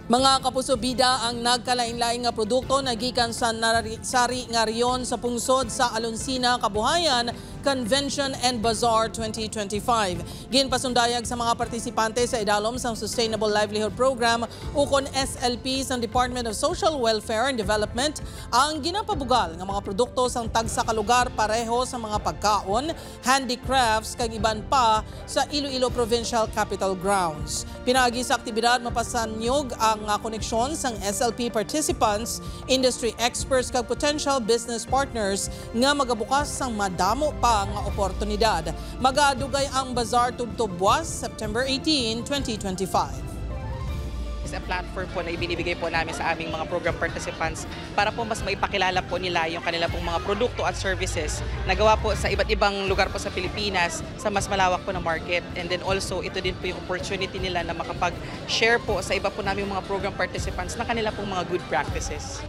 Mga kapuso bida ang nagkalain-laing nga produkto na gikan sa sari nga riyon sa pungsod sa Alonsina, Kabuhayan, Convention and Bazaar 2025. Ginpasundayag sa mga partisipante sa idalom sa Sustainable Livelihood Program ukon SLP sa Department of Social Welfare and Development ang ginapabugal nga mga produkto sang tagsa ka lugar pareho sa mga pagkaon, handicrafts kag iban pa sa Iloilo Provincial Capital Grounds. Pinaagi sa aktibidad mapasanyog ang koneksyon sang SLP participants, industry experts kag potential business partners nga magabukas sang madamo pa nga oportunidad. Magadugay ang bazaar tubtob buwas September 18, 2025. Is a platform po na ibinibigay po namin sa aming mga program participants para po mas maipakilala po nila yung kanila pong mga produkto at services na gawa po sa iba't ibang lugar po sa Pilipinas sa mas malawak po na market. And then also ito din po yung opportunity nila na makapag-share po sa iba po namin mga program participants na kanila pong mga good practices.